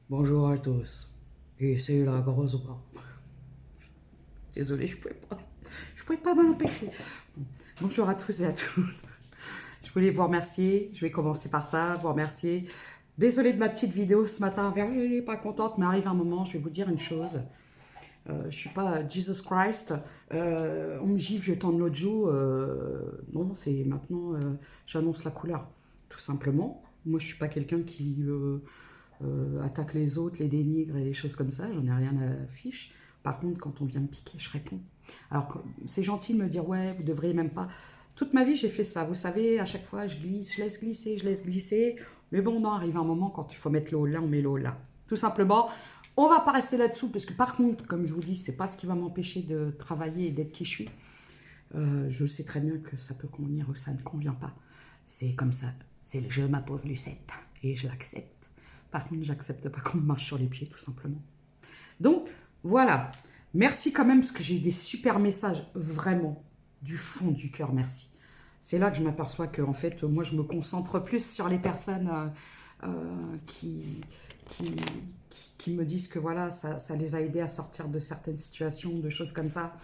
Bonjour à tous. Et c'est la grosse voix. Désolée, je pouvais pas m'en empêcher. Bonjour à tous et à toutes. Je voulais vous remercier. Je vais commencer par ça, vous remercier. Désolée de ma petite vidéo ce matin. Je n'ai pas contente, mais arrive un moment, je vais vous dire une chose. Je suis pas Jesus Christ. On me gifle, je tends l'autre joue. Non, c'est maintenant, j'annonce la couleur, tout simplement. Moi, je suis pas quelqu'un qui attaque les autres, les dénigre et les choses comme ça. J'en ai rien à fiche. Par contre, quand on vient me piquer, je réponds. Alors, c'est gentil de me dire, ouais, vous devriez même pas. Toute ma vie, j'ai fait ça. Vous savez, à chaque fois, je glisse, je laisse glisser, je laisse glisser. Mais bon, non, arrive un moment, quand il faut mettre le haut là, on met le haut là. Tout simplement, on va pas rester là-dessous, parce que par contre, comme je vous dis, c'est pas ce qui va m'empêcher de travailler et d'être qui je suis. Je sais très bien que ça peut convenir ou ça ne convient pas. C'est comme ça. C'est le jeu, ma pauvre Lucette. Et je l'accepte. Par contre, j'accepte pas qu'on me marche sur les pieds, tout simplement. Donc, voilà. Merci quand même, parce que j'ai eu des super messages, vraiment, du fond du cœur, merci. C'est là que je m'aperçois que, en fait, moi, je me concentre plus sur les personnes qui, qui, qui me disent que, voilà, ça les a aidés à sortir de certaines situations, de choses comme ça.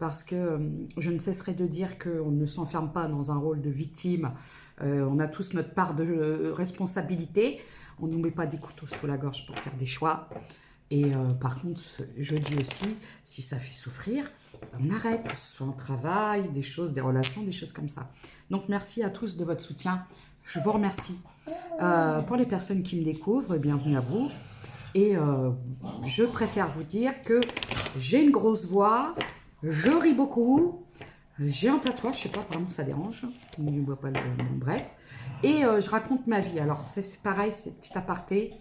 Parce que je ne cesserai de dire qu'on ne s'enferme pas dans un rôle de victime. On a tous notre part de responsabilité. On ne nous met pas des couteaux sous la gorge pour faire des choix. Et par contre, je dis aussi, si ça fait souffrir, on arrête, que ce soit en travail, des choses, des relations, des choses comme ça. Donc merci à tous de votre soutien. Je vous remercie. Pour les personnes qui me découvrent, bienvenue à vous. Et je préfère vous dire que j'ai une grosse voix, je ris beaucoup, j'ai un tatouage, je sais pas, vraiment ça dérange, on ne voit pas le nom, bref. Et je raconte ma vie. Alors c'est pareil, c'est petit aparté.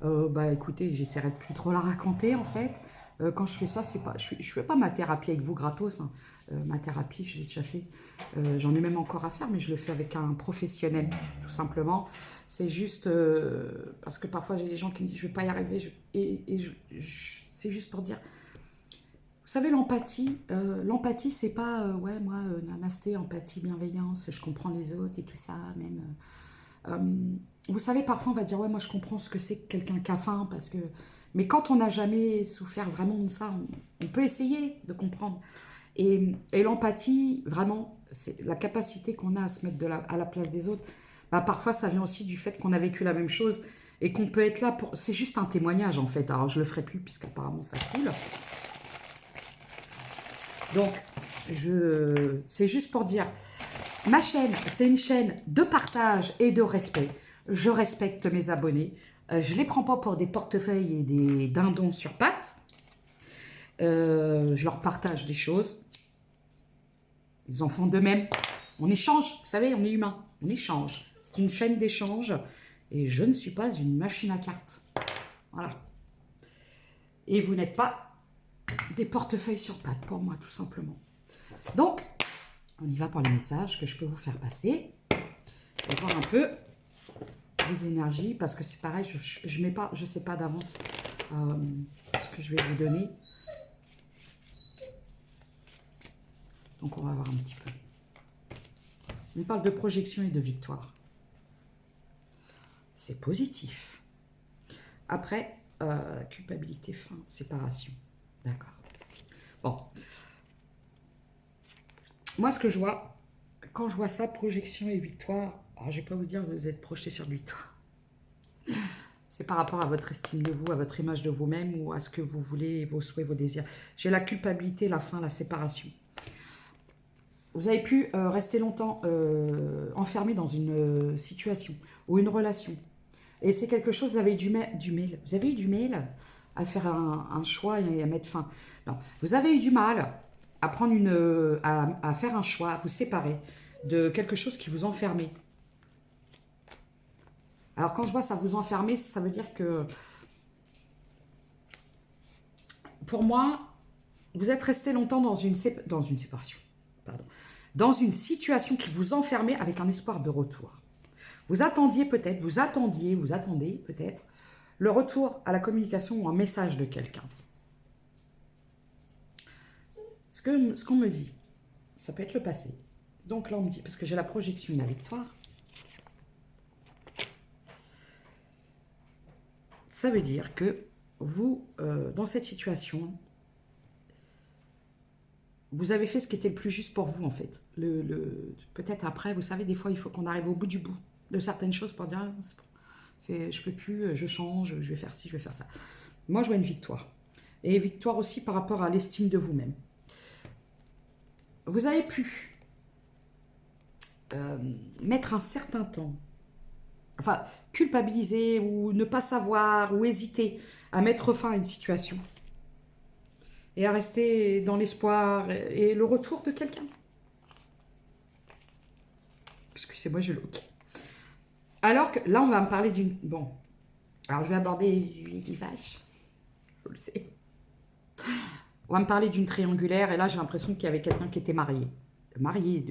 Bah écoutez, j'essaierai de plus trop la raconter en fait. Quand je fais ça, c'est pas, je fais pas ma thérapie avec vous gratos, hein. Ma thérapie, je l'ai déjà fait. J'en ai même encore à faire, mais je le fais avec un professionnel, tout simplement. C'est juste parce que parfois j'ai des gens qui me disent je vais pas y arriver, c'est juste pour dire. Vous savez, l'empathie, c'est pas ouais moi namasté, empathie, bienveillance, je comprends les autres et tout ça, même. Vous savez, parfois on va dire ouais moi je comprends ce que c'est que quelqu'un qui a faim parce que, mais quand on n'a jamais souffert vraiment de ça, on peut essayer de comprendre. Et l'empathie, vraiment, c'est la capacité qu'on a à se mettre à la place des autres. Bah, parfois, ça vient aussi du fait qu'on a vécu la même chose et qu'on peut être là pour. C'est juste un témoignage en fait. Alors, je le ferai plus puisqu'apparemment ça saoule. Donc, c'est juste pour dire, ma chaîne, c'est une chaîne de partage et de respect. Je respecte mes abonnés. Je les prends pas pour des portefeuilles et des dindons sur pattes. Je leur partage des choses. Ils en font de même. On échange, vous savez, on est humain. On échange. C'est une chaîne d'échange. Et je ne suis pas une machine à cartes. Voilà. Et vous n'êtes pas des portefeuilles sur pattes pour moi, tout simplement. Donc, on y va pour les messages que je peux vous faire passer. On va voir un peu les énergies, parce que c'est pareil, je mets pas, je sais pas d'avance ce que je vais vous donner. Donc, on va voir un petit peu. On parle de projection et de victoire. C'est positif. Après, culpabilité, faim, séparation. D'accord. Bon. Moi, ce que je vois, quand je vois ça, projection et victoire, alors je ne vais pas vous dire que vous êtes projeté sur victoire. C'est par rapport à votre estime de vous, à votre image de vous-même ou à ce que vous voulez, vos souhaits, vos désirs. J'ai la culpabilité, la faim, la séparation. Vous avez pu rester longtemps enfermé dans une situation ou une relation. Et c'est quelque chose, vous avez eu du mal. Vous avez eu du mal à faire un choix et à mettre fin. Non. Vous avez eu du mal à prendre à faire un choix, à vous séparer de quelque chose qui vous enfermait. Alors quand je vois ça vous enfermer, ça veut dire que pour moi, vous êtes resté longtemps dans une séparation. Pardon. Dans une situation qui vous enfermait avec un espoir de retour. Vous attendiez peut-être, vous attendez peut-être le retour à la communication ou un message de quelqu'un. Ce qu'on me dit, ça peut être le passé. Donc là, on me dit, parce que j'ai la projection et la victoire, Ça veut dire que vous, dans cette situation, vous avez fait ce qui était le plus juste pour vous, en fait. Peut-être après, vous savez, des fois, il faut qu'on arrive au bout du bout de certaines choses pour dire, ah, c'est bon, je peux plus, je change, je vais faire ci, je vais faire ça. Moi, je vois une victoire. Et victoire aussi par rapport à l'estime de vous-même. Vous avez pu mettre un certain temps, enfin, culpabiliser ou ne pas savoir ou hésiter à mettre fin à une situation et à rester dans l'espoir et le retour de quelqu'un. Excusez-moi, je look. Alors que là, on va me parler d'une... Bon, alors je vais aborder les vaches, je le sais. On va me parler d'une triangulaire et là, j'ai l'impression qu'il y avait quelqu'un qui était marié. Marié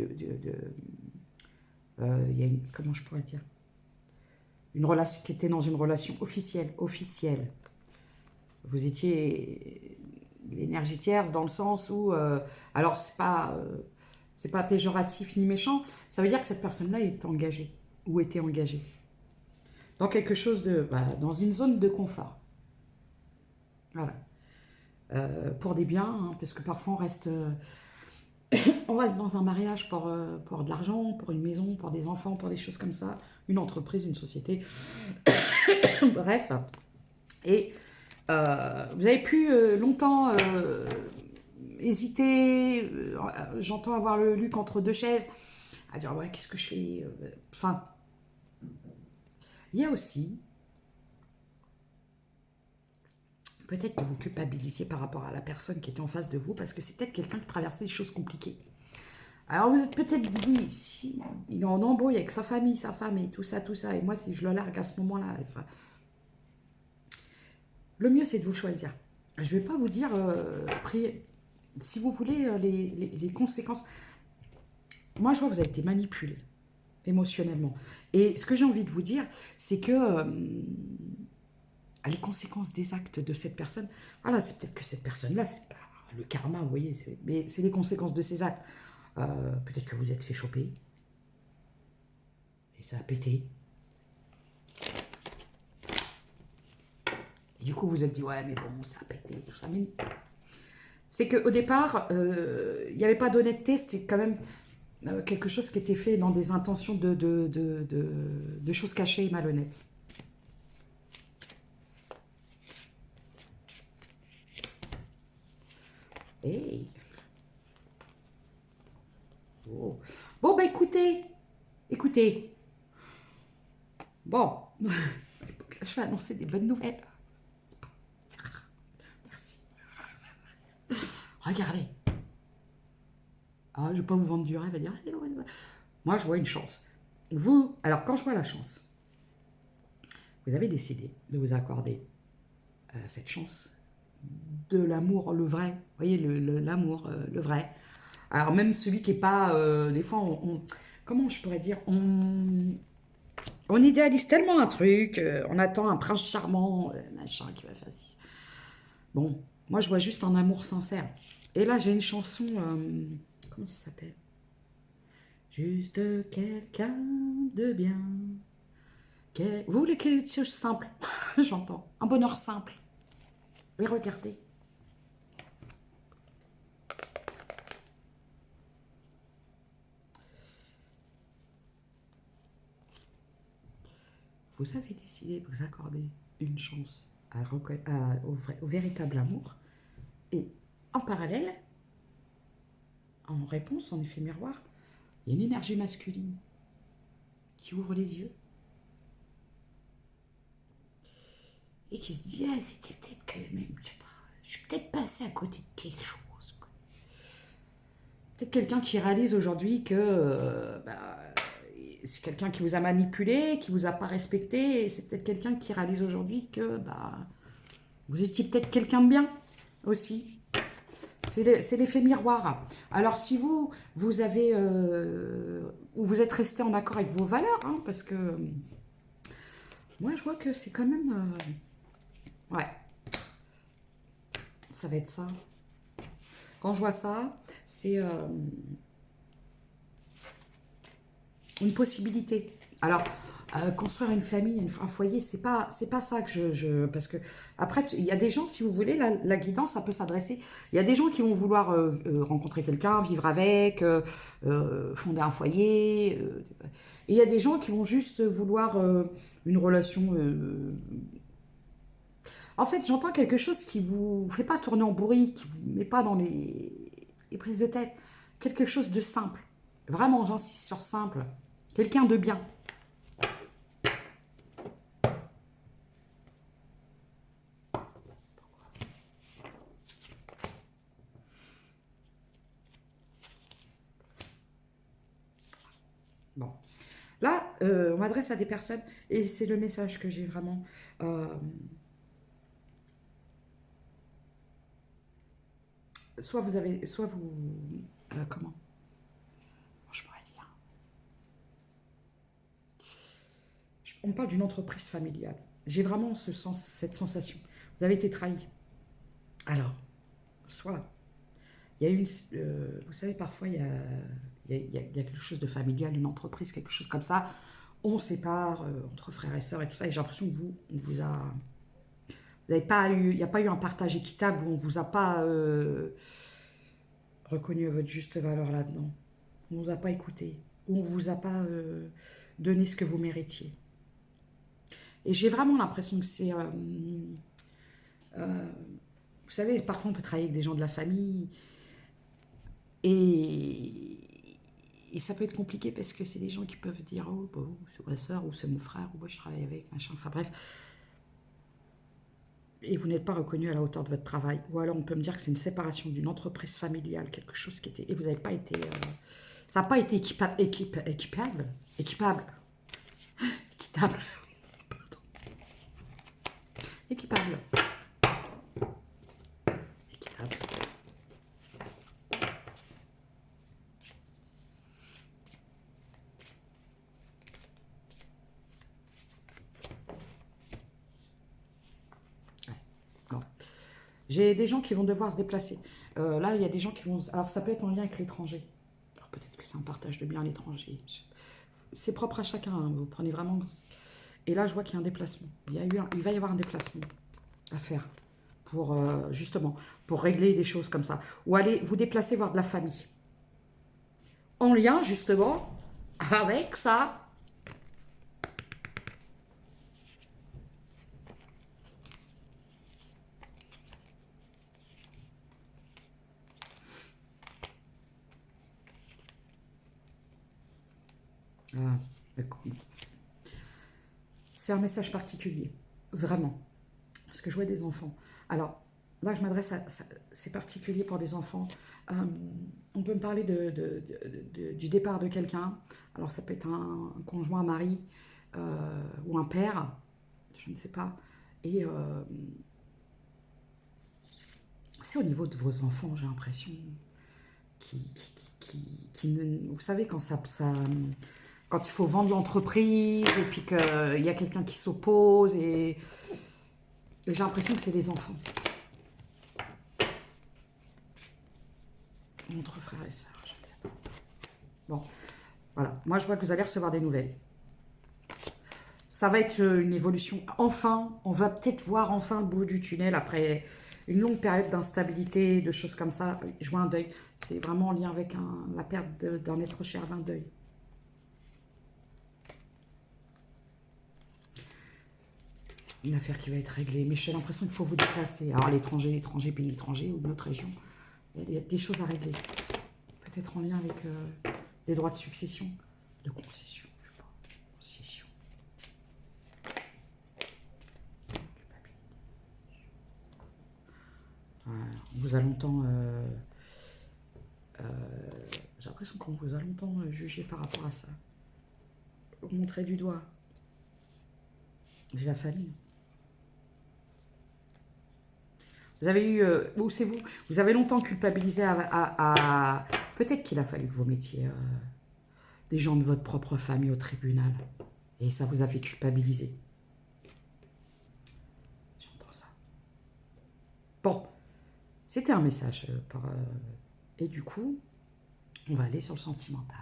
il y a une... Comment je pourrais dire, une relation qui était dans une relation officielle. Vous étiez l'énergie tierce dans le sens où, alors c'est pas péjoratif ni méchant, ça veut dire que cette personne-là est engagée ou était engagée dans quelque chose de, dans une zone de confort. Voilà. Pour des biens, hein, parce que parfois on reste dans un mariage pour de l'argent, pour une maison, pour des enfants, pour des choses comme ça, une entreprise, une société, bref. Et vous avez pu longtemps hésiter, j'entends avoir le Luc entre deux chaises, à dire ouais, qu'est-ce que je fais, enfin, il y a aussi, peut-être que vous culpabilisiez par rapport à la personne qui était en face de vous, parce que c'est peut-être quelqu'un qui traversait des choses compliquées. Alors vous êtes peut-être dit, si il est en embrouille avec sa famille, sa femme et tout ça, et moi si je le largue à ce moment-là, enfin, le mieux c'est de vous choisir. Je ne vais pas vous dire, si vous voulez, les conséquences. Moi je vois que vous avez été manipulé émotionnellement. Et ce que j'ai envie de vous dire, c'est que les conséquences des actes de cette personne, voilà, c'est peut-être que cette personne-là, c'est pas le karma, vous voyez, mais c'est les conséquences de ses actes. Peut-être que vous êtes fait choper, et ça a pété. Et du coup, vous vous êtes dit, ouais, mais bon, ça a pété, tout ça. Mais c'est qu'au départ, il n'y avait pas d'honnêteté, c'était quand même quelque chose qui était fait dans des intentions de choses cachées et malhonnêtes. Hey. Oh. Bon, bah écoutez. Bon, je vais annoncer des bonnes nouvelles. Merci. Regardez. Ah, je ne vais pas vous vendre du rêve, à dire, moi je vois une chance. Vous, alors quand je vois la chance, vous avez décidé de vous accorder cette chance de l'amour, le vrai. Vous voyez, l'amour, le vrai. Alors même celui qui n'est pas... des fois, comment je pourrais dire, on idéalise tellement un truc, on attend un prince charmant, machin, qui va faire ci. Bon, moi je vois juste un amour sincère. Et là, j'ai une chanson, comment ça s'appelle? Juste quelqu'un de bien. Vous voulez quelque chose simple? J'entends. Un bonheur simple. Et regardez. Vous avez décidé de vous accorder une chance au véritable amour. Et en parallèle, en réponse, en effet miroir, il y a une énergie masculine qui ouvre les yeux et qui se dit, ah, c'était peut-être quand même, je sais pas, je suis peut-être passé à côté de quelque chose. Peut-être quelqu'un qui réalise aujourd'hui que c'est quelqu'un qui vous a manipulé, qui vous a pas respecté, et c'est peut-être quelqu'un qui réalise aujourd'hui que vous étiez peut-être quelqu'un de bien aussi. C'est l'effet miroir. Alors si vous avez ou vous êtes resté en accord avec vos valeurs, hein, parce que moi je vois que c'est quand même ouais, ça va être ça. Quand je vois ça, c'est une possibilité. Alors, construire une famille, un foyer, c'est pas ça que parce que après, il y a des gens, si vous voulez, la guidance, ça peut s'adresser. Il y a des gens qui vont vouloir rencontrer quelqu'un, vivre avec, fonder un foyer. Et il y a des gens qui vont juste vouloir une relation. En fait, j'entends quelque chose qui vous fait pas tourner en bourrique, qui vous met pas dans les prises de tête. Quelque chose de simple. Vraiment, j'insiste sur simple. Quelqu'un de bien. Bon. Là, on m'adresse à des personnes, et c'est le message que j'ai vraiment. Soit vous avez. Soit vous. Comment je pourrais dire. On parle d'une entreprise familiale. J'ai vraiment cette sensation. Vous avez été trahi. Alors, soit. Il y a une. Vous savez, parfois, il y a quelque chose de familial, une entreprise, quelque chose comme ça. On sépare entre frères et sœurs et tout ça. Et j'ai l'impression que on vous a. Vous n'avez pas eu. Il n'y a pas eu un partage équitable où on ne vous a pas reconnu votre juste valeur là-dedans. On ne vous a pas écouté. Où on ne vous a pas donné ce que vous méritiez. Et j'ai vraiment l'impression que c'est. Vous savez, parfois on peut travailler avec des gens de la famille. Et ça peut être compliqué parce que c'est des gens qui peuvent dire oh, bah, c'est ma soeur ou c'est mon frère ou moi je travaille avec, machin, enfin bref. Et vous n'êtes pas reconnu à la hauteur de votre travail. Ou alors on peut me dire que c'est une séparation d'une entreprise familiale, quelque chose qui était. Et vous n'avez pas été. Ça n'a pas été équitable. Équitable. Équitable. Équitable. Équitable. Non. J'ai des gens qui vont devoir se déplacer. Là, il y a des gens qui vont... Alors, ça peut être en lien avec l'étranger. Alors, peut-être que c'est un partage de biens à l'étranger. C'est propre à chacun. Hein. Vous prenez vraiment... Et là, je vois qu'il y a un déplacement. Il va y avoir un déplacement à faire pour, justement, pour régler des choses comme ça. Ou aller vous déplacer voir de la famille. En lien, justement, avec ça. Ah, c'est un message particulier, vraiment. Parce que je vois des enfants. Alors, là, je m'adresse à... C'est particulier pour des enfants. On peut me parler du départ de quelqu'un. Alors, ça peut être un conjoint, un mari, ou un père, je ne sais pas. Et c'est au niveau de vos enfants, j'ai l'impression, vous savez, quand il faut vendre l'entreprise, et puis qu'il y a quelqu'un qui s'oppose, et j'ai l'impression que c'est les enfants. Entre frères et sœurs, je ne sais pas. Bon, voilà. Moi, je vois que vous allez recevoir des nouvelles. Ça va être une évolution. Enfin, on va peut-être voir enfin le bout du tunnel après une longue période d'instabilité, de choses comme ça. Je vois un deuil. C'est vraiment en lien avec la perte d'un être cher, d'un deuil. Une affaire qui va être réglée. Mais j'ai l'impression qu'il faut vous déplacer. Alors, l'étranger, pays étranger ou notre région. Il y a des choses à régler. Peut-être en lien avec les droits de succession, de concession. Je sais pas. Concession. On vous a longtemps... j'ai l'impression qu'on vous a longtemps jugé par rapport à ça. Vous montrez du doigt. J'ai la famille. Vous avez eu... ou c'est vous. Vous avez longtemps culpabilisé à peut-être qu'il a fallu que vous mettiez des gens de votre propre famille au tribunal. Et ça vous a fait culpabiliser. J'entends ça. Bon. C'était un message. Et du coup, on va aller sur le sentimental.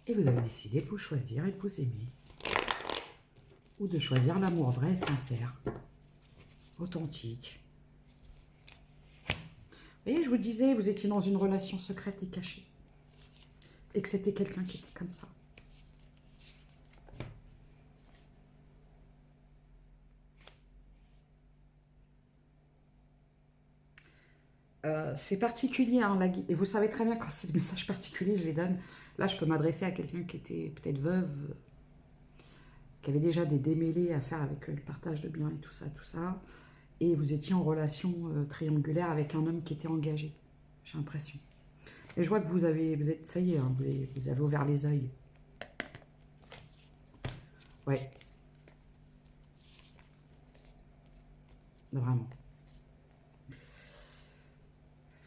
Et vous avez décidé de vous choisir et de vous aimer. Ou de choisir l'amour vrai et sincère. Authentique. Vous voyez, je vous disais, vous étiez dans une relation secrète et cachée. Et que c'était quelqu'un qui était comme ça. C'est particulier, hein, et vous savez très bien quand c'est des messages particuliers, je les donne. Là, je peux m'adresser à quelqu'un qui était peut-être veuve, qui avait déjà des démêlés à faire avec le partage de biens et tout ça, tout ça. Et vous étiez en relation triangulaire avec un homme qui était engagé, j'ai l'impression. Et je vois que vous êtes, ça y est, hein, vous avez ouvert les yeux. Ouais. Vraiment.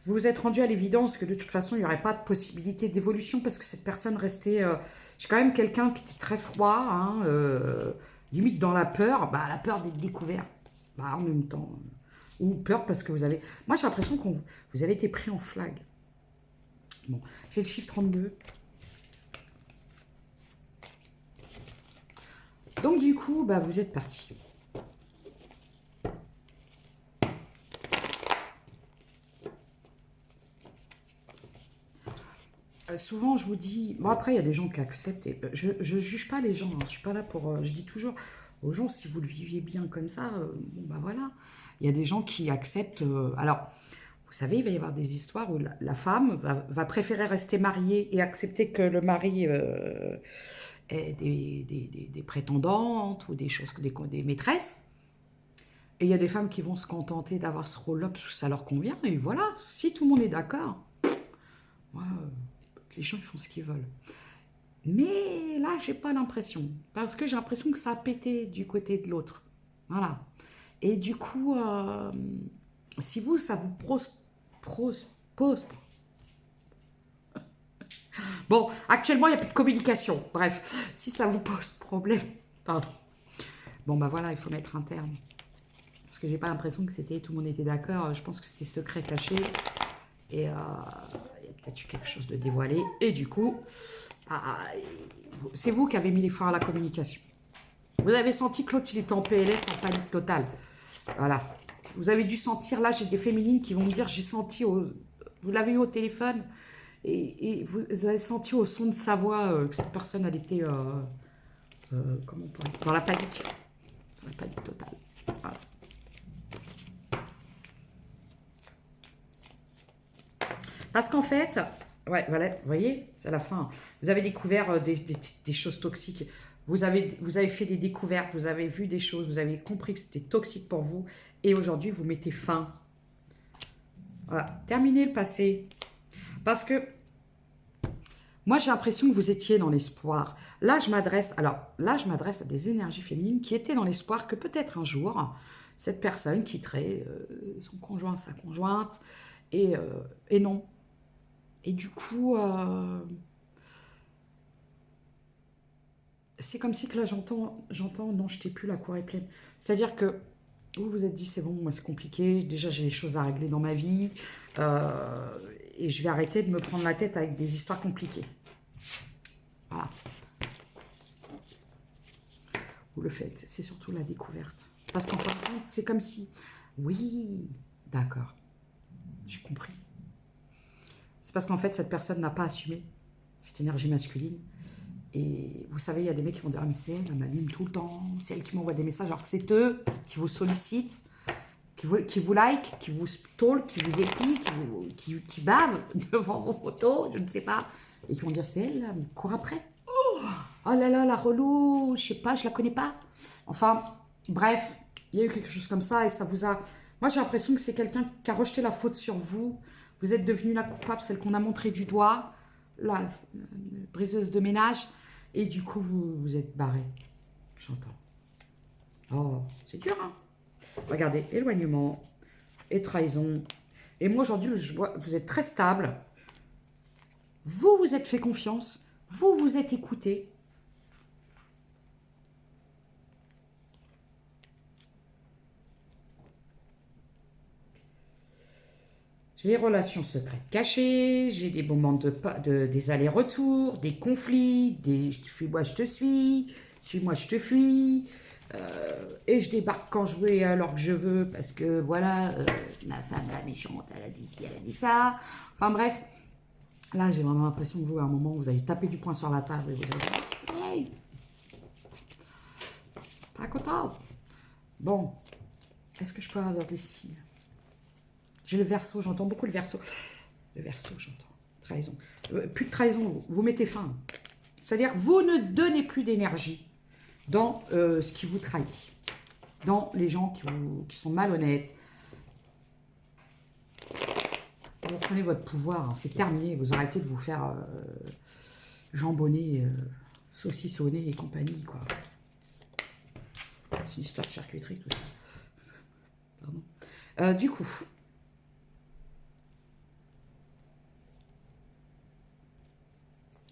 Vous vous êtes rendu à l'évidence que de toute façon, il n'y aurait pas de possibilité d'évolution parce que cette personne restait... J'ai quand même quelqu'un qui était très froid, hein, limite dans la peur. Bah, la peur d'être découvert. Bah, en même temps. Ou peur parce que vous avez... Moi, j'ai l'impression que vous avez été pris en flag. Bon, j'ai le chiffre 32. Donc, du coup, bah, vous êtes parti. Souvent, je vous dis... Bon, après, il y a des gens qui acceptent. Et, je ne juge pas les gens. Hein, je ne suis pas là pour... je dis toujours aux gens, si vous le viviez bien comme ça, bon, bah voilà. Il y a des gens qui acceptent... alors, vous savez, il va y avoir des histoires où la femme va préférer rester mariée et accepter que le mari ait des prétendantes ou des choses, des maîtresses. Et il y a des femmes qui vont se contenter d'avoir ce rôle-là parce que ça leur convient. Et voilà, si tout le monde est d'accord, moi, les gens ils font ce qu'ils veulent. Mais là, j'ai pas l'impression. Parce que j'ai l'impression que ça a pété du côté de l'autre. Voilà. Et du coup, si vous, ça vous pose. Bon, actuellement, il n'y a plus de communication. Bref, si ça vous pose problème, pardon. Bon, bah voilà, il faut mettre un terme. Parce que j'ai pas l'impression que c'était tout le monde était d'accord. Je pense que c'était secret caché. Et il y a peut-être eu quelque chose de dévoilé. Et du coup, c'est vous qui avez mis les freins à la communication. Vous avez senti que l'autre, il était en PLS, en panique totale. Voilà. Vous avez dû sentir, là, j'ai des féminines qui vont me dire, j'ai senti, vous l'avez eu au téléphone, et vous avez senti au son de sa voix que cette personne, elle était, comment on pourrait, dans la panique. Dans la panique totale. Voilà. Parce qu'en fait, ouais, voilà, vous voyez, c'est la fin. Vous avez découvert des choses toxiques. Vous avez fait des découvertes, vous avez vu des choses, vous avez compris que c'était toxique pour vous. Et aujourd'hui, vous mettez fin. Voilà, terminez le passé. Parce que moi, j'ai l'impression que vous étiez dans l'espoir. Là, je m'adresse à des énergies féminines qui étaient dans l'espoir que peut-être un jour, cette personne quitterait son conjoint, sa conjointe. Et non. Et du coup, c'est comme si que là, j'entends, non, je t'ai plus, la cour est pleine. C'est-à-dire que vous vous êtes dit, c'est bon, moi, c'est compliqué. Déjà, j'ai des choses à régler dans ma vie. Et je vais arrêter de me prendre la tête avec des histoires compliquées. Voilà. Vous le faites, c'est surtout la découverte. Parce qu'en fin de compte, c'est comme si... Oui, d'accord, j'ai compris. C'est parce qu'en fait, cette personne n'a pas assumé cette énergie masculine. Et vous savez, il y a des mecs qui vont dire, ah, mais c'est elle, elle m'allume tout le temps, c'est elle qui m'envoie des messages, alors que c'est eux qui vous sollicitent, qui vous like, qui vous stalk, qui vous épient, qui bavent devant vos photos, je ne sais pas, et qui vont dire, c'est elle, elle court après. Oh là là, la relou, je sais pas, je la connais pas. Enfin, bref, il y a eu quelque chose comme ça et ça vous a... Moi, j'ai l'impression que c'est quelqu'un qui a rejeté la faute sur vous. Vous êtes devenue la coupable, celle qu'on a montré du doigt, la briseuse de ménage. Et du coup, vous êtes barré. J'entends. Oh, c'est dur, hein. Regardez, éloignement et trahison. Et moi, aujourd'hui, je vois, vous êtes très stable. Vous vous êtes fait confiance. Vous vous êtes écouté. J'ai des relations secrètes cachées, j'ai des moments des allers-retours, des conflits, des fuis-moi je te suis-moi je te fuis, et je débarque quand je veux et alors que je veux, parce que voilà, ma femme la méchante, elle a dit ci, elle a dit ça. Enfin bref, là j'ai vraiment l'impression que vous, à un moment, vous avez tapé du poing sur la table et vous avez dit, hey, pas content. Bon, est-ce que je peux avoir des signes? J'ai le Verseau, j'entends beaucoup le Verseau. Le Verseau, j'entends. Trahison. Plus de trahison, vous mettez fin. C'est-à-dire que vous ne donnez plus d'énergie dans ce qui vous trahit. Dans les gens qui sont malhonnêtes. Vous reprenez votre pouvoir, hein, c'est terminé. Vous arrêtez de vous faire jambonner, saucissonner et compagnie, quoi. C'est une histoire de charcuterie, tout ça. Pardon. Du coup...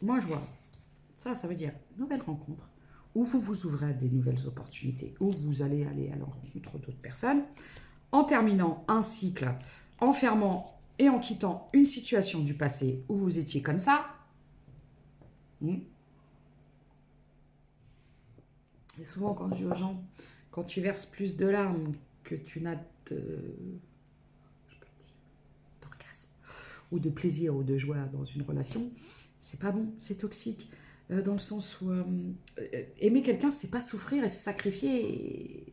Moi, je vois, ça veut dire nouvelle rencontre, où vous vous ouvrez à des nouvelles opportunités, où vous allez aller à l'encontre d'autres personnes, en terminant un cycle, en fermant et en quittant une situation du passé où vous étiez comme ça. Et souvent, quand je dis aux gens, quand tu verses plus de larmes que tu n'as d'orgasme, ou de plaisir, ou de joie dans une relation, c'est pas bon, c'est toxique. Dans le sens où aimer quelqu'un, c'est pas souffrir et se sacrifier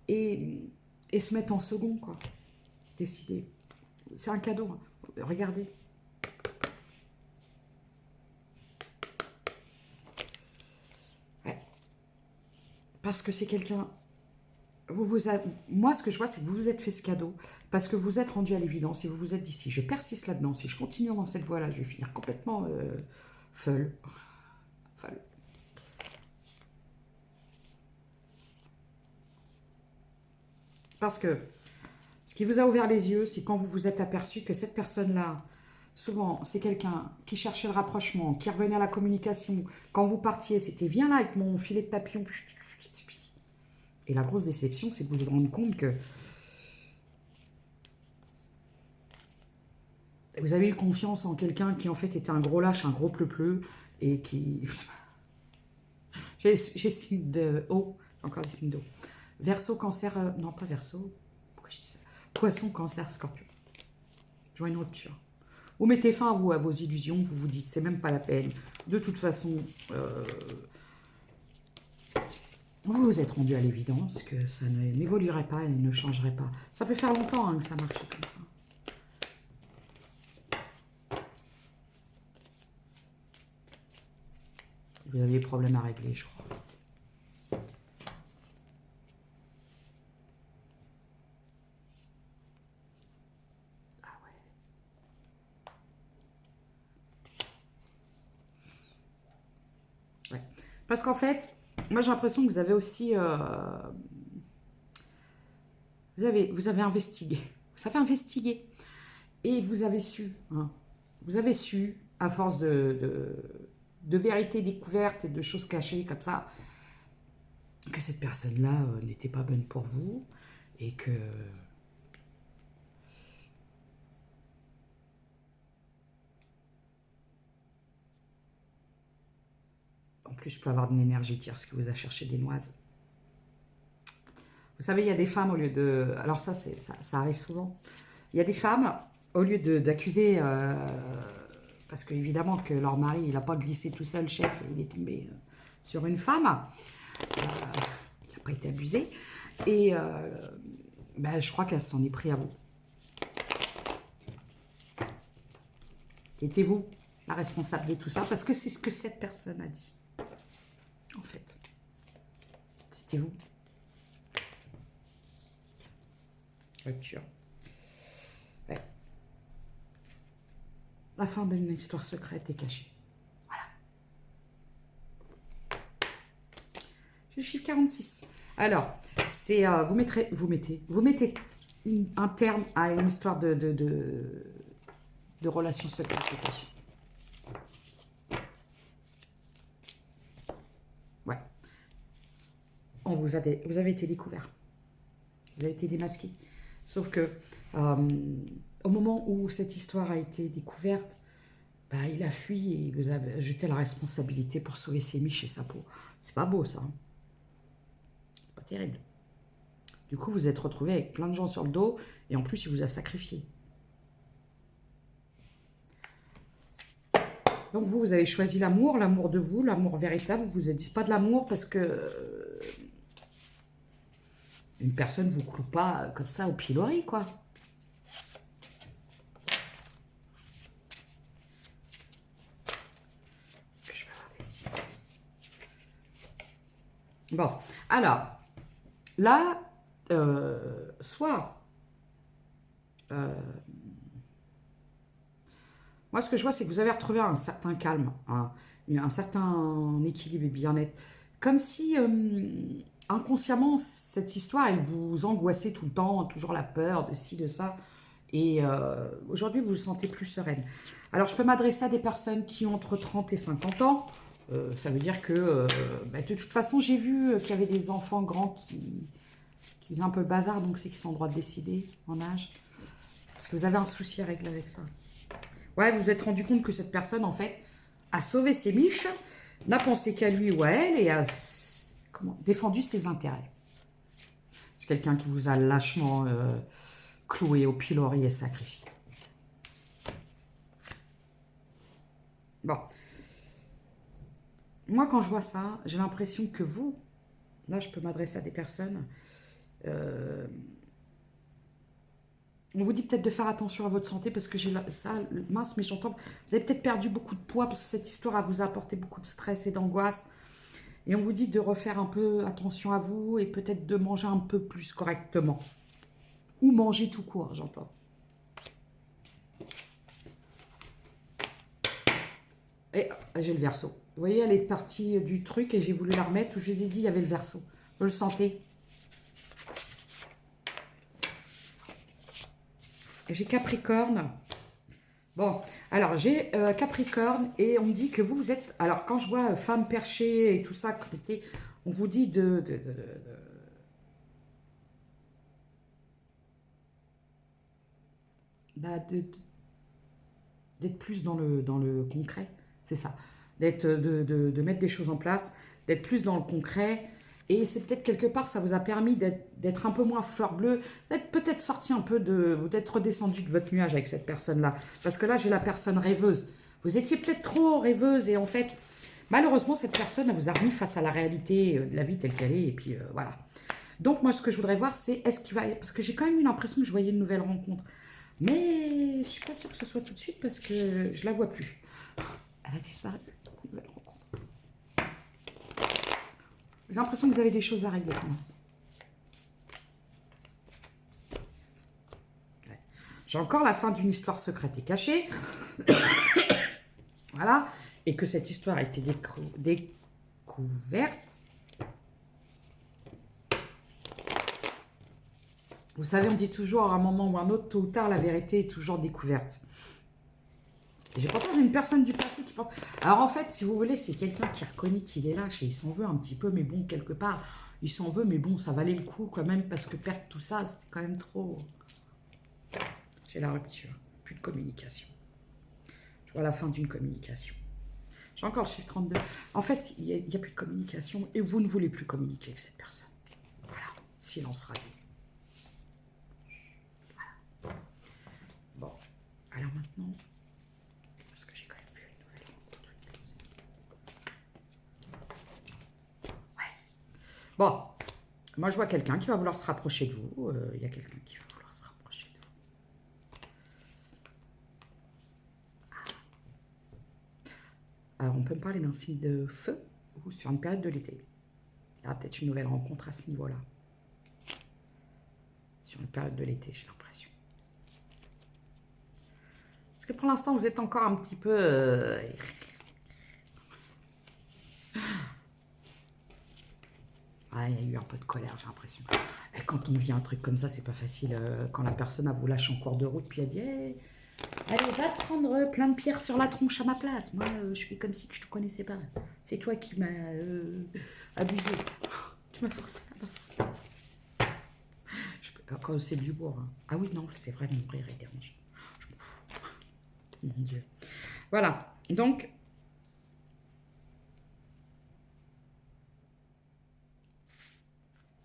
et se mettre en second, quoi. Décider. C'est un cadeau. Hein. Regardez. Ouais. Parce que c'est quelqu'un... Moi, ce que je vois, c'est que vous vous êtes fait ce cadeau parce que vous êtes rendu à l'évidence et vous vous êtes dit, si je persiste là-dedans, si je continue dans cette voie-là, je vais finir complètement folle. Folle. Parce que ce qui vous a ouvert les yeux, c'est quand vous vous êtes aperçu que cette personne-là, souvent, c'est quelqu'un qui cherchait le rapprochement, qui revenait à la communication. Quand vous partiez, c'était viens là avec mon filet de papillon. Et la grosse déception, c'est de vous rendre compte que vous avez eu confiance en quelqu'un qui en fait était un gros lâche, un gros pleu-pleu, et qui... J'ai signe de eau, encore des signes d'eau. Verseau, cancer, non pas Verseau, pourquoi je dis ça? Poisson, cancer, scorpion. Je vois une rupture. Vous mettez fin à vos illusions, vous vous dites, c'est même pas la peine. De toute façon, vous vous êtes rendu à l'évidence que ça n'évoluerait pas et ne changerait pas. Ça peut faire longtemps hein, que ça marche comme ça. Vous aviez des problèmes à régler, je crois. Ah ouais. Ouais. Parce qu'en fait, moi j'ai l'impression que vous avez aussi... vous avez investigué. Vous avez investigué. Et vous avez su. Hein, vous avez su, à force de vérités découvertes et de choses cachées comme ça, que cette personne-là n'était pas bonne pour vous et que... En plus, je peux avoir de l'énergie tierce qui vous a cherché des noises. Vous savez, il y a des femmes, au lieu de... Alors ça arrive souvent. Il y a des femmes, au lieu d'accuser... parce qu'évidemment que leur mari, il n'a pas glissé tout seul, chef, et il est tombé sur une femme. Il n'a pas été abusé. Et ben, je crois qu'elle s'en est pris à vous. Étiez-vous la responsable de tout ça? Parce que c'est ce que cette personne a dit. En fait. C'était vous. Rupture. Ouais. La fin d'une histoire secrète est cachée. Voilà. J'ai le chiffre 46. Alors, c'est vous mettez un terme à une histoire de relations secrètes cachées. Ouais. Vous avez été découvert. Vous avez été démasqué. Sauf que au moment où cette histoire a été découverte, bah, il a fui et vous avez jeté la responsabilité pour sauver ses miches et sa peau. C'est pas beau, ça. Hein. C'est pas terrible. Du coup, vous êtes retrouvé avec plein de gens sur le dos et en plus, il vous a sacrifié. Donc vous avez choisi l'amour de vous, l'amour véritable. Vous vous êtes dit, pas de l'amour parce que une personne ne vous cloue pas comme ça au pilori, quoi. Je vais avoir des signes. Bon, alors, là, soit... moi, ce que je vois, c'est que vous avez retrouvé un certain calme, un certain équilibre et bien-être. Comme si, inconsciemment, cette histoire, elle vous angoissait tout le temps, toujours la peur de ci, de ça. Et aujourd'hui, vous vous sentez plus sereine. Alors, je peux m'adresser à des personnes qui ont entre 30 et 50 ans. Ça veut dire que, bah, de toute façon, j'ai vu qu'il y avait des enfants grands qui faisaient un peu le bazar, donc c'est qu'ils sont en droit de décider en âge. Parce que vous avez un souci à régler avec ça. Ouais, vous vous êtes rendu compte que cette personne, en fait, a sauvé ses miches, n'a pensé qu'à lui ou à elle et a défendu ses intérêts. C'est quelqu'un qui vous a lâchement cloué au pilori et sacrifié. Bon. Moi, quand je vois ça, j'ai l'impression que vous, là, je peux m'adresser à des personnes... on vous dit peut-être de faire attention à votre santé parce que j'ai ça, mince, mais j'entends, vous avez peut-être perdu beaucoup de poids parce que cette histoire vous a apporté beaucoup de stress et d'angoisse. Et on vous dit de refaire un peu attention à vous et peut-être de manger un peu plus correctement. Ou manger tout court, j'entends. Et j'ai le Verseau. Vous voyez, elle est partie du truc et j'ai voulu la remettre où je vous ai dit il y avait le Verseau. Vous le sentez? J'ai Capricorne. Bon, alors j'ai Capricorne et on me dit que vous êtes... Alors quand je vois femme perchée et tout ça, on vous dit d'être plus dans le concret, c'est ça. De mettre des choses en place, d'être plus dans le concret. Et c'est peut-être quelque part, ça vous a permis d'être un peu moins fleur bleue. Vous êtes peut-être sorti un peu d'être redescendu de votre nuage avec cette personne-là. Parce que là, j'ai la personne rêveuse. Vous étiez peut-être trop rêveuse et en fait, malheureusement, cette personne, elle vous a remis face à la réalité de la vie telle qu'elle est. Et puis voilà. Donc moi, ce que je voudrais voir, c'est est-ce qu'il va... Parce que j'ai quand même eu l'impression que je voyais une nouvelle rencontre. Mais je ne suis pas sûre que ce soit tout de suite parce que je ne la vois plus. Elle a disparu. Nouvelle rencontre. J'ai l'impression que vous avez des choses à régler pour l'instant. Ouais. J'ai encore la fin d'une histoire secrète et cachée. Voilà. Et que cette histoire a été découverte. Vous savez, on dit toujours à un moment ou à un autre, tôt ou tard, la vérité est toujours découverte. Pourtant, j'ai une personne du passé qui pense... Alors, en fait, si vous voulez, c'est quelqu'un qui reconnaît qu'il est lâche et il s'en veut un petit peu, mais bon, quelque part, il s'en veut, mais bon, ça valait le coup quand même, parce que perdre tout ça, c'était quand même trop... J'ai la rupture. Plus de communication. Je vois la fin d'une communication. J'ai encore le chiffre 32. En fait, il n'y a plus de communication et vous ne voulez plus communiquer avec cette personne. Voilà. Silence radio. Voilà. Bon. Alors maintenant... Bon, moi je vois quelqu'un qui va vouloir se rapprocher de vous. Il y a quelqu'un qui va vouloir se rapprocher de vous. Alors on peut me parler d'un signe de feu ou sur une période de l'été. Il y aura peut-être une nouvelle rencontre à ce niveau-là. Sur une période de l'été, j'ai l'impression. Parce que pour l'instant, vous êtes encore un petit peu... Ah, il y a eu un peu de colère, j'ai l'impression. Et quand on vit un truc comme ça, c'est pas facile. Quand la personne a vous lâche en cours de route, puis elle dit hey, allez, va te prendre plein de pierres sur la tronche à ma place. Moi, je fais comme si que je te connaissais pas. C'est toi qui m'as abusé. Tu m'as forcé, Quand c'est de l'humour. Hein. Ah oui, non, c'est vrai, mon rire est dérange. Mon Dieu. Voilà, donc...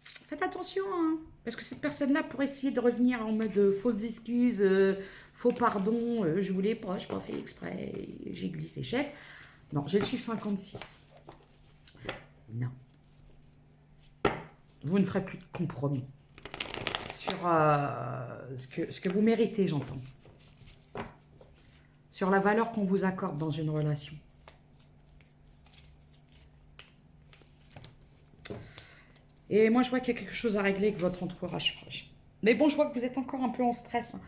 Faites attention, hein, parce que cette personne-là pourrait essayer de revenir en mode fausses excuses, faux pardon, je voulais pas, j'ai pas fait exprès, j'ai glissé chef. Non, j'ai le chiffre 56. Non. Vous ne ferez plus de compromis sur ce que vous méritez, j'entends. Sur la valeur qu'on vous accorde dans une relation. Et moi, je vois qu'il y a quelque chose à régler avec votre entourage proche. Mais bon, je vois que vous êtes encore un peu en stress. Hein.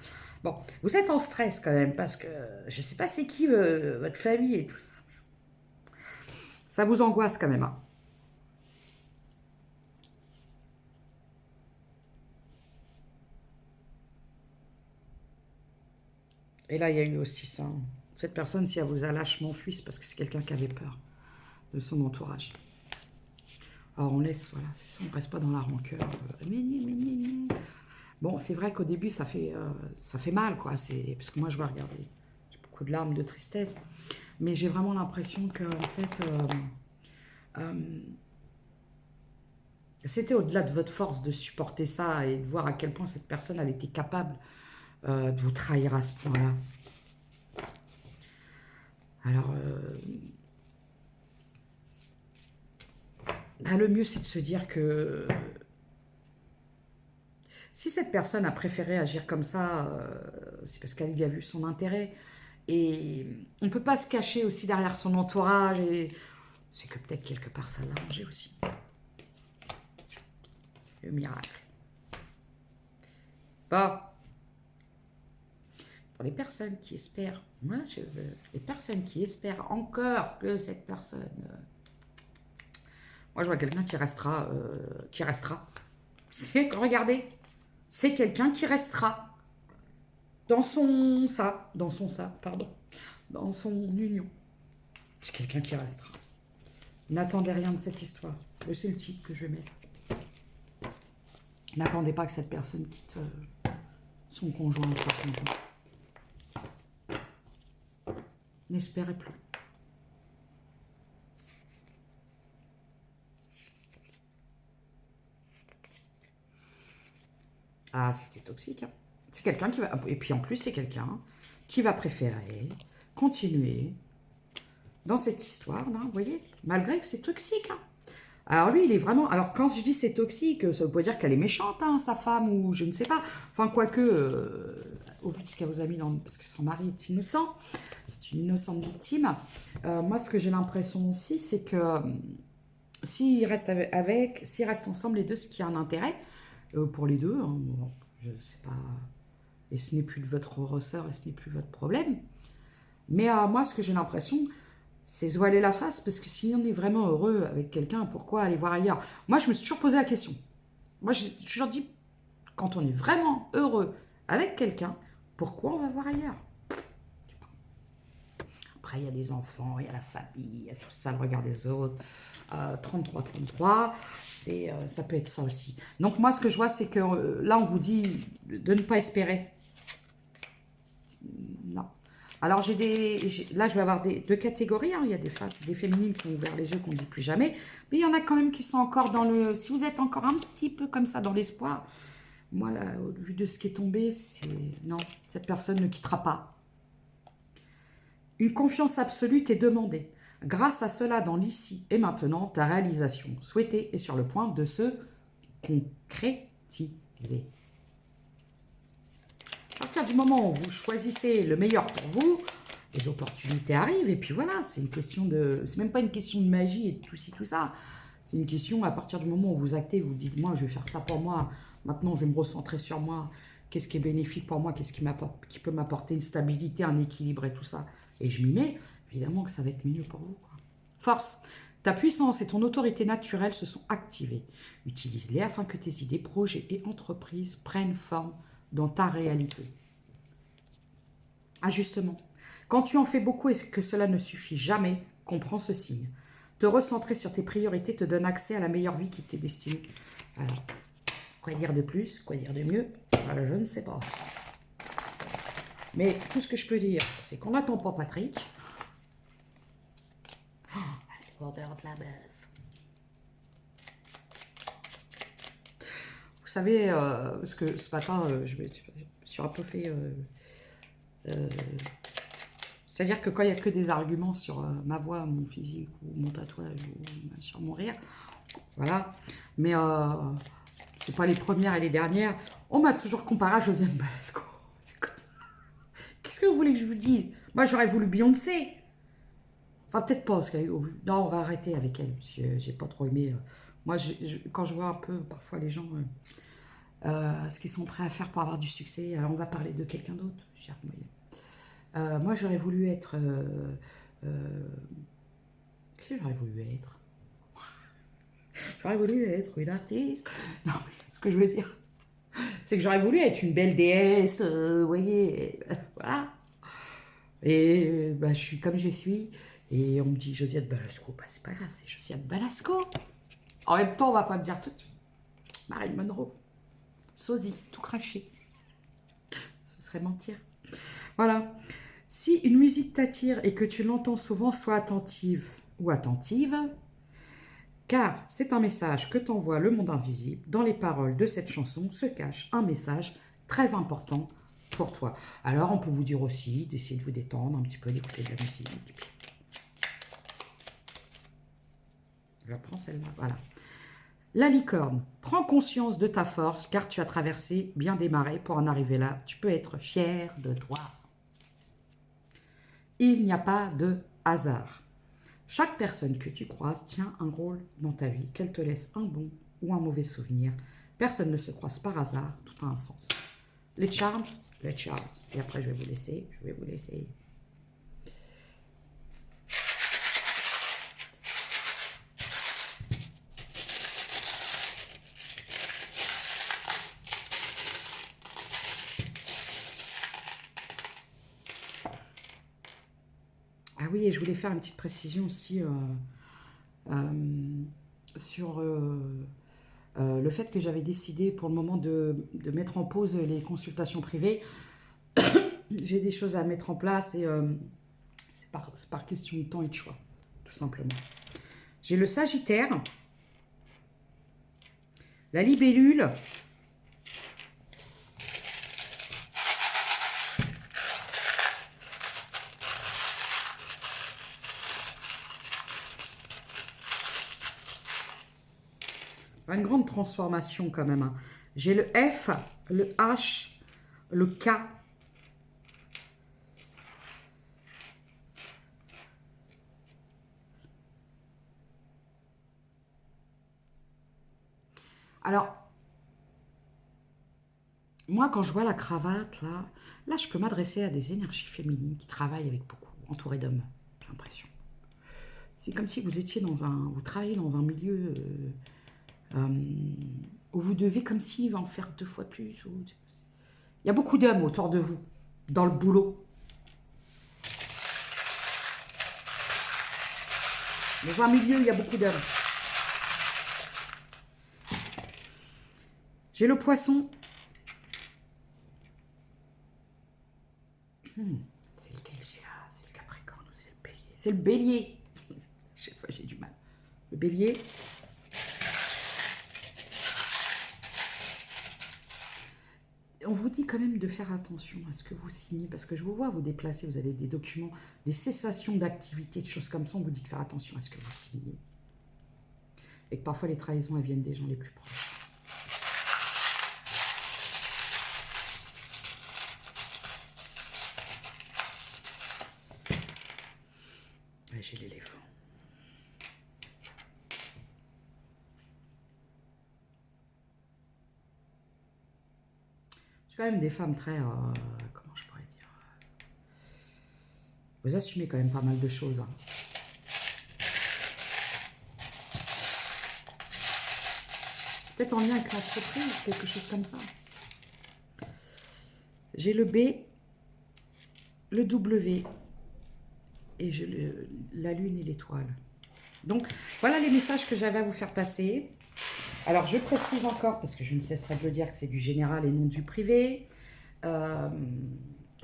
Bon, vous êtes en stress quand même, parce que je ne sais pas c'est qui votre famille et tout ça. Ça vous angoisse quand même. Hein. Et là, il y a eu aussi ça. Hein. Cette personne, si elle vous a lâchement fui, c'est parce que c'est quelqu'un qui avait peur de son entourage. Alors on laisse, voilà, c'est ça, on ne reste pas dans la rancœur. Bon, c'est vrai qu'au début, ça fait mal, quoi. Parce que moi, je vais regarder. J'ai beaucoup de larmes, de tristesse. Mais j'ai vraiment l'impression que, en fait, c'était au-delà de votre force de supporter ça et de voir à quel point cette personne, elle était capable de vous trahir à ce point-là. Alors, le mieux, c'est de se dire que si cette personne a préféré agir comme ça, c'est parce qu'elle lui a vu son intérêt. Et on ne peut pas se cacher aussi derrière son entourage. Et c'est que peut-être quelque part, ça l'a arrangé aussi. Le miracle. Bon. Pour les personnes qui espèrent, moi je veux, les personnes qui espèrent encore que cette personne... moi je vois quelqu'un qui restera. Regardez, c'est quelqu'un qui restera dans son union. C'est quelqu'un qui restera. N'attendez rien de cette histoire. C'est le titre que je vais mettre. N'attendez pas que cette personne quitte son conjoint ou sa conjointe. N'espérez plus. Ah, c'était toxique. Hein. C'est quelqu'un qui va... Et puis en plus, c'est quelqu'un qui va préférer continuer dans cette histoire, là, vous voyez, malgré que c'est toxique. Hein. Alors lui, il est vraiment... Alors quand je dis c'est toxique, ça veut pas dire qu'elle est méchante, hein, sa femme, ou je ne sais pas. Enfin, quoique, au vu de ce qu'elle vous a mis dans... Parce que son mari est innocent, c'est une innocente victime. Moi, ce que j'ai l'impression aussi, c'est que s'ils restent s'ils restent ensemble les deux, ce qui a un intérêt pour les deux, hein, bon, je ne sais pas... Et ce n'est plus de votre ressort, et ce n'est plus votre problème. Mais moi, ce que j'ai l'impression... c'est se voiler la face, parce que si on est vraiment heureux avec quelqu'un, pourquoi aller voir ailleurs? Moi, je me suis toujours posé la question. Moi, j'ai toujours dit, quand on est vraiment heureux avec quelqu'un, pourquoi on va voir ailleurs? Après, il y a les enfants, il y a la famille, il y a tout ça, le regard des autres. 33, ça peut être ça aussi. Donc moi, ce que je vois, c'est que là, on vous dit de ne pas espérer. Non. Alors, là, je vais avoir deux catégories. Hein. Il y a des féminines qui ont ouvert les yeux, qu'on ne dit plus jamais. Mais il y en a quand même qui sont encore dans le... Si vous êtes encore un petit peu comme ça, dans l'espoir, moi, là, au vu de ce qui est tombé, c'est... Non, cette personne ne quittera pas. Une confiance absolue est demandée. Grâce à cela, dans l'ici et maintenant, ta réalisation souhaitée est sur le point de se concrétiser. À partir du moment où vous choisissez le meilleur pour vous, les opportunités arrivent. Et puis voilà, c'est une question de... C'est même pas une question de magie et de tout ci, tout ça. C'est une question, à partir du moment où vous actez, vous dites, moi, je vais faire ça pour moi. Maintenant, je vais me recentrer sur moi. Qu'est-ce qui est bénéfique pour moi? Qu'est-ce qui peut m'apporter une stabilité, un équilibre et tout ça? Et je m'y mets. Évidemment que ça va être mieux pour vous. Quoi. Force. Ta puissance et ton autorité naturelle se sont activées. Utilise-les afin que tes idées, projets et entreprises prennent forme dans ta réalité. Ajustement. Quand tu en fais beaucoup et que cela ne suffit jamais, comprends ce signe. Te recentrer sur tes priorités te donne accès à la meilleure vie qui t'est destinée. Alors, quoi dire de plus? Quoi dire de mieux? Je ne sais pas. Mais tout ce que je peux dire, c'est qu'on n'attend pas Patrick. Oh, la lourdeur de la base. Vous savez, parce que ce matin, je me suis un peu fait... c'est-à-dire que quand il n'y a que des arguments sur ma voix, mon physique, ou mon tatouage, ou sur mon rire, voilà. Mais c'est pas les premières et les dernières. On m'a toujours comparé à Josiane Balasco. C'est comme ça. Qu'est-ce que vous voulez que je vous dise? Moi, j'aurais voulu Beyoncé. Enfin, peut-être pas, parce que... Non, on va arrêter avec elle, parce que j'ai pas trop aimé... Moi, quand je vois un peu, parfois, les gens... ce qu'ils sont prêts à faire pour avoir du succès, alors on va parler de quelqu'un d'autre. Moi, j'aurais voulu être... Qu'est-ce que j'aurais voulu être? J'aurais voulu être une artiste. Non, mais ce que je veux dire, c'est que j'aurais voulu être une belle déesse, vous voyez, voilà. Et bah, je suis comme je suis. Et on me dit Josiane Balasco. Bah, c'est pas grave, c'est Josiane Balasco. En même temps, on va pas me dire tout. Marilyn Monroe. Sosie, tout craché. Ce serait mentir. Voilà. Si une musique t'attire et que tu l'entends souvent, sois attentive ou attentive, car c'est un message que t'envoie le monde invisible. Dans les paroles de cette chanson se cache un message très important pour toi. Alors, on peut vous dire aussi d'essayer de vous détendre un petit peu, d'écouter de la musique. Je prends celle-là, voilà. La licorne, prends conscience de ta force car tu as traversé bien des marais pour en arriver là. Tu peux être fier de toi. Il n'y a pas de hasard. Chaque personne que tu croises tient un rôle dans ta vie, qu'elle te laisse un bon ou un mauvais souvenir. Personne ne se croise par hasard, tout a un sens. Les charms. Et après, je vais vous laisser. Ah oui, et je voulais faire une petite précision aussi sur le fait que j'avais décidé pour le moment de mettre en pause les consultations privées. J'ai des choses à mettre en place et c'est par question de temps et de choix, tout simplement. J'ai le Sagittaire, la libellule, une grande transformation quand même. J'ai le F, le H, le K. Alors, moi, quand je vois la cravate, là je peux m'adresser à des énergies féminines qui travaillent avec beaucoup, entourées d'hommes, j'ai l'impression. C'est comme si vous étiez vous travaillez dans un milieu où vous devez comme s'il va en faire 2 fois plus. Il y a beaucoup d'hommes autour de vous, dans le boulot. Dans un milieu où il y a beaucoup d'hommes. J'ai le Poisson. C'est lequel j'ai là? C'est le Capricorne ou c'est le Bélier? C'est le Bélier. Chaque fois j'ai du mal. Le Bélier. On vous dit quand même de faire attention à ce que vous signez, parce que je vous vois vous déplacer, vous avez des documents, des cessations d'activité, des choses comme ça, on vous dit de faire attention à ce que vous signez. Et que parfois les trahisons, elles viennent des gens les plus proches. Ouais, j'ai l'éléphant. Quand même des femmes très... comment je pourrais dire, vous assumez quand même pas mal de choses. Hein. Peut-être en lien avec l'entreprise, quelque chose comme ça. J'ai le B, le W, et j'ai la lune et l'étoile. Donc, voilà les messages que j'avais à vous faire passer. Alors, je précise encore, parce que je ne cesserai de le dire, que c'est du général et non du privé.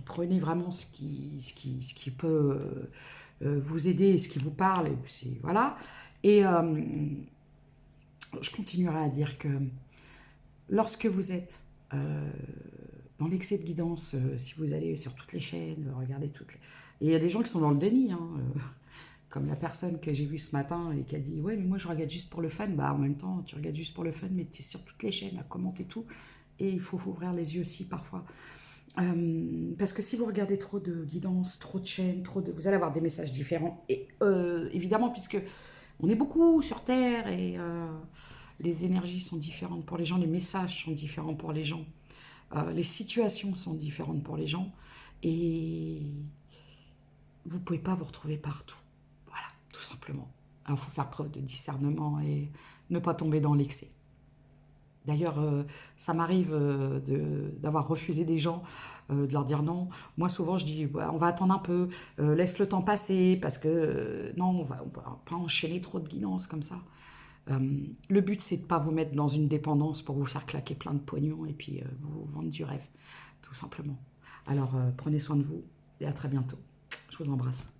Prenez vraiment ce qui peut vous aider et ce qui vous parle. Et puis, voilà. Et je continuerai à dire que lorsque vous êtes dans l'excès de guidance, si vous allez sur toutes les chaînes, regardez toutes les... Et il y a des gens qui sont dans le déni, hein, comme la personne que j'ai vue ce matin et qui a dit « Ouais, mais moi je regarde juste pour le fun ». Bah en même temps, tu regardes juste pour le fun, mais tu es sur toutes les chaînes à commenter tout. Et il faut ouvrir les yeux aussi parfois. Parce que si vous regardez trop de guidance, trop de chaînes, vous allez avoir des messages différents. Et évidemment, puisque on est beaucoup sur Terre et les énergies sont différentes pour les gens, les messages sont différents pour les gens, les situations sont différentes pour les gens. Et vous ne pouvez pas vous retrouver partout. Voilà, tout simplement. Alors, il faut faire preuve de discernement et ne pas tomber dans l'excès. D'ailleurs, ça m'arrive d'avoir refusé des gens, de leur dire non. Moi, souvent, je dis, ouais, on va attendre un peu, laisse le temps passer, parce que non, on va pas enchaîner trop de guidance comme ça. Le but, c'est de ne pas vous mettre dans une dépendance pour vous faire claquer plein de pognon et puis vous vendre du rêve, tout simplement. Alors, prenez soin de vous et à très bientôt. Je vous embrasse.